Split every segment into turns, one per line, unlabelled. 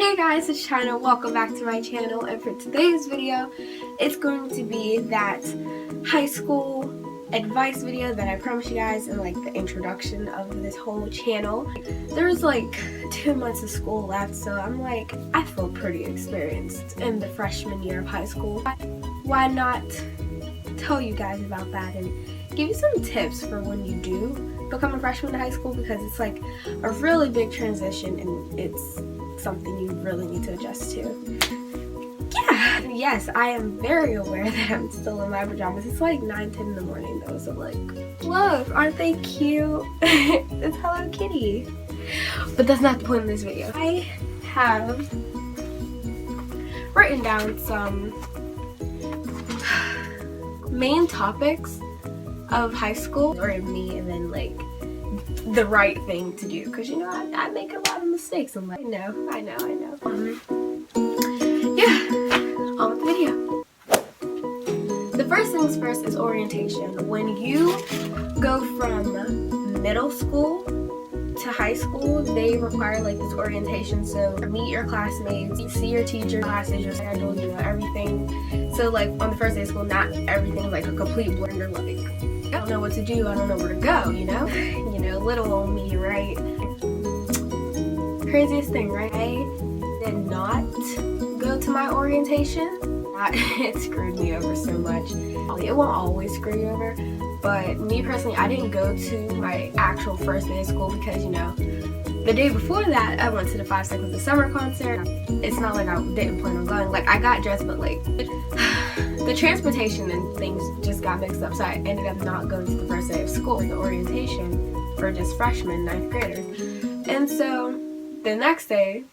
Hey guys, it's China. Welcome back to my channel, and for today's video it's going to be that high school advice video that I promised you guys in like the introduction of this whole channel. There's like 2 months of school left, so I feel pretty experienced in the freshman year of high school. Why not tell you guys about that and give you some tips for when you do become a freshman in high school, because it's like a really big transition and it's something you really need to adjust to. Yeah, yes, I am very aware that I'm still in my pajamas. It's like 9-10 in the morning though, so like, look, aren't they cute? It's Hello Kitty. But that's not the point of this video. I have written down some main topics of high school, or me, and then like the right thing to do, because you know I make a lot of mistakes. I'm like, I know. Yeah, on with the video. The first things first is orientation. When you go from middle school to high school, they require like this orientation. So meet your classmates, see your teacher, classes, your schedule, you know, everything. So like on the first day of school, not everything is like a complete blender. Like, I don't know what to do, I don't know where to go, you know? You know, little old me, right? Craziest thing, right? I did not go to my orientation. It screwed me over so much. It won't always screw you over, but me personally, I didn't go to my actual first day of school because, you know, the day before that, I went to the 5 Seconds of Summer concert. It's not like I didn't plan on going. Like, I got dressed, but like, the transportation and things just got mixed up, so I ended up not going to the first day of school, the orientation for just freshmen, 9th graders. And so the next day,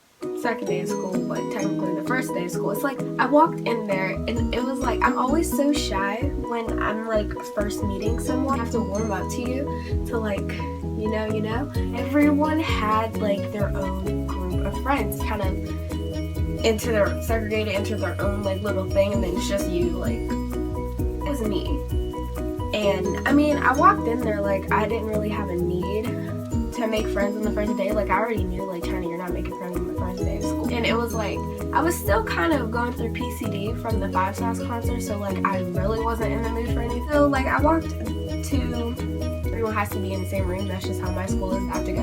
second day of school, but technically the first day of school, it's like I walked in there and it was like, I'm always so shy when I'm like first meeting someone. I have to warm up to you to like, you know. Everyone had like their own group of friends, kind of segregated into their own like little thing, and then it's just you. Like, it was me. And I mean, I walked in there like I didn't really have a need to make friends on the first day. Like, I already knew, like, China, you're not making friends on the first day of school. And it was like, I was still kind of going through PCD from the 5 Sauce concert, so like I really wasn't in the mood for anything. So like I walked to, everyone has to be in the same room, that's just how my school is, I have to go.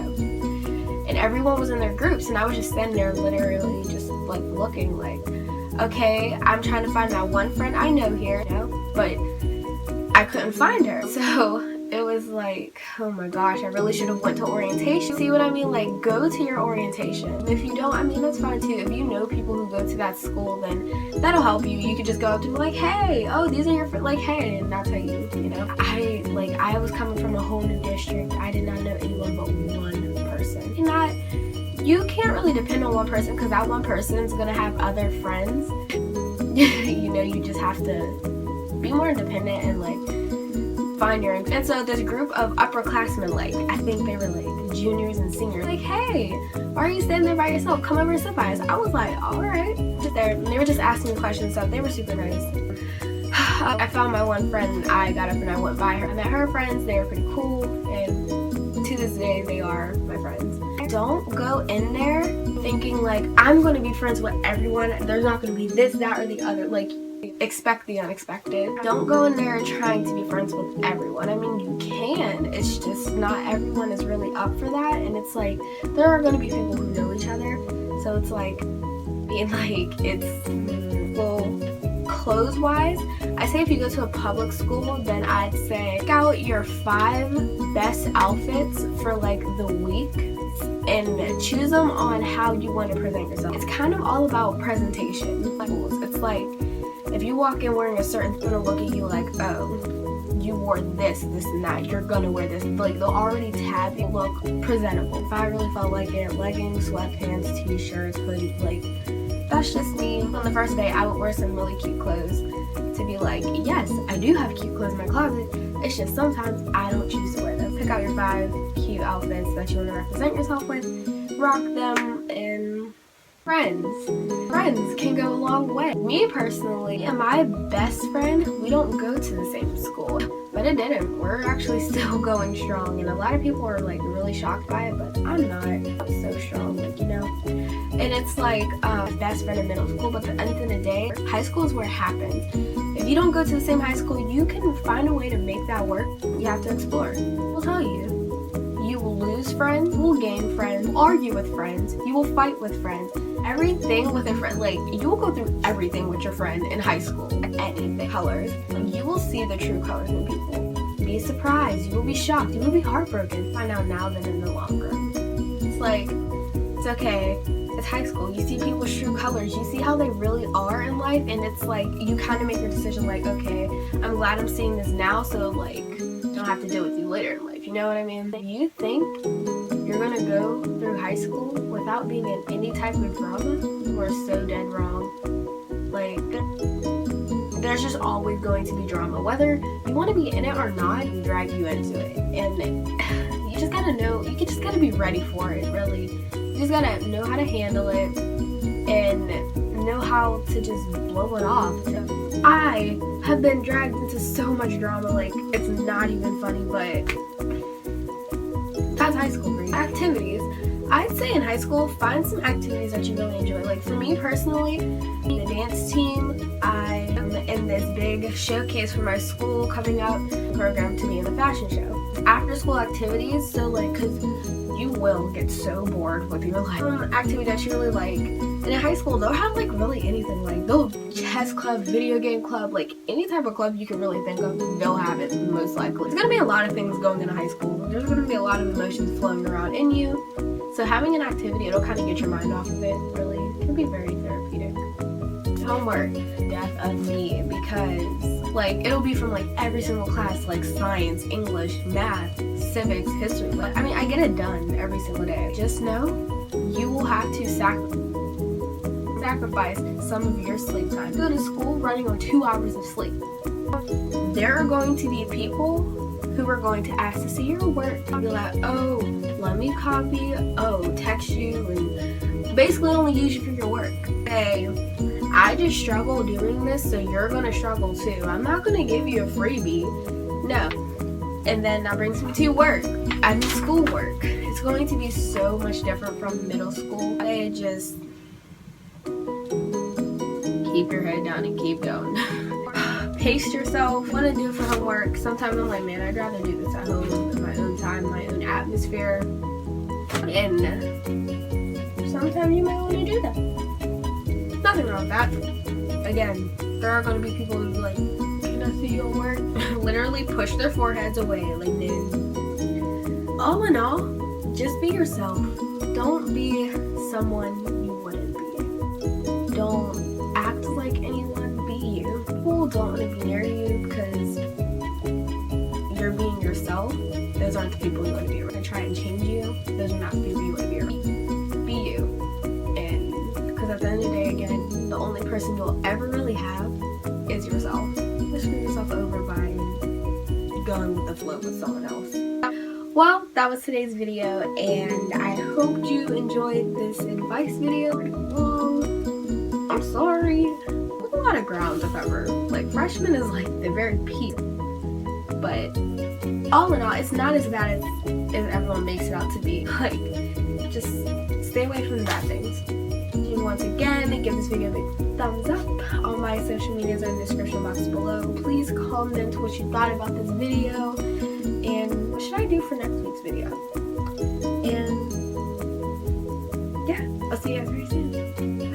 And everyone was in their groups, and I was just standing there literally just like looking like, okay, I'm trying to find my one friend I know here, you know, but I couldn't find her. So it was like, oh my gosh, I really should have went to orientation. See what I mean? Like, go to your orientation. If you don't, I mean, that's fine too. If you know people who go to that school, then that'll help you. You could just go up to them like, hey, oh, these are your friends, like, hey, and that's how you know. I was coming from a whole new district. I did not know anyone but one person. You can't really depend on one person, because that one person is gonna have other friends. You know, you just have to be more independent and like find your own. And so this group of upperclassmen, like I think they were like juniors and seniors, like, hey, why are you standing there by yourself? Come over and sit by us. I was like, all right. Just there, and they were just asking me questions, so they were super nice. I found my one friend, and I got up and I went by her. I met her friends, they were pretty cool, and to this day they are my friends. Don't go in there thinking like, I'm going to be friends with everyone, there's not going to be this, that, or the other. Like, expect the unexpected. Don't go in there trying to be friends with everyone. I mean, you can, it's just not everyone is really up for that. And it's like, there are going to be people who know each other, so it's like, it's, well, clothes wise, I say if you go to a public school, then I'd say pick out your 5 best outfits for like the week and choose them on how you want to present yourself. It's kind of all about presentation. It's like, if you walk in wearing a certain, they're gonna look at you like, oh, you wore this, and that, you're gonna wear this. Like, they'll already tab you, look presentable. If I really felt like it, leggings, sweatpants, t-shirts, hoodie, like, that's just me. On the first day, I would wear some really cute clothes to be like, yes, I do have cute clothes in my closet. It's just sometimes I don't choose to wear them. Pick out your 5 cute outfits that you want to represent yourself with. Rock them, and friends can go a long way. Me personally and my best friend, we don't go to the same school, but it didn't. We're actually still going strong, and a lot of people are like really shocked by it, but I'm not. I'm so strong, like, you know. And it's like best friend in middle school, but at the end of the day, high school is where it happens. If you don't go to the same high school, you can find a way to make that work. You have to explore. We'll tell you. You will lose friends, you will gain friends, argue with friends, you will fight with friends. Everything with a friend, like, you will go through everything with your friend in high school. Anything. Colors. You will see the true colors in people. Be surprised. You will be shocked. You will be heartbroken. Find out now than in the long run. It's like, it's okay. It's high school. You see people's true colors. You see how they really are in life, and it's like, you kind of make your decision like, okay, I'm glad I'm seeing this now, so like, I don't have to deal with you later in life. You know what I mean? If you think you're gonna go through high school without being in any type of drama, you are so dead wrong. Like, there's just always going to be drama. Whether you want to be in it or not, you drag you into it. And you just gotta know, you just gotta be ready for it, really. You just gotta know how to handle it and know how to just blow it off. I have been dragged into so much drama, like, it's not even funny, but that's high school for you. Activities. I'd say in high school, find some activities that you really enjoy. Like, for me personally, the dance team, I am in this big showcase for my school coming up, program to be in the fashion show. After school activities, so like, because you will get so bored with your life. Activity that you really like. And in high school, they'll have like really anything, like they'll chess club, video game club, like any type of club you can really think of, they'll have it most likely. There's gonna be a lot of things going into high school. There's gonna be a lot of emotions flowing around in you. So having an activity, it'll kind of get your mind off of it, really. It can be very therapeutic. Homework, death of me, because like it'll be from like every single class, like science, English, math, civics, history. I mean, I get it done every single day. Just know you will have to sacrifice some of your sleep time. Go to school running on 2 hours of sleep. There are going to be people who are going to ask to see your work. Be like, oh, let me copy, oh, text you, and basically only use you for your work. Hey, I just struggle doing this, so you're gonna struggle too. I'm not gonna give you a freebie. No. And then that brings me to work. I mean, schoolwork. It's going to be so much different from middle school. I just keep your head down and keep going. Pace yourself. Want to do it for homework. Sometimes I'm like, man, I'd rather do this at home in my own time, my own atmosphere. And sometimes you might want to do that. Nothing wrong with that. Again, there are going to be people who be like, can I see your work? Literally push their foreheads away, like, no. All in all, just be yourself. Don't be someone you wouldn't be. Don't act like anyone, be you. People don't want to be near you because you're being yourself. Those aren't the people you want to be around. And try and change you. Those are not the people you want to be around. Be you. And because at the end of the day, again, the only person you'll ever really have is yourself. Just screw yourself over by going with the flow with someone else. Well, that was today's video, and I hope you enjoyed this advice video. Pretty long. I'm sorry. There's a lot of ground to cover. Like, freshman is like the very peak. But all in all, it's not as bad as everyone makes it out to be. Like, just stay away from the bad things. And once again, give this video a big thumbs up. All my social medias are in the description box below. Please comment what you thought about this video and what should I do for next week's video. And yeah, I'll see you guys very soon.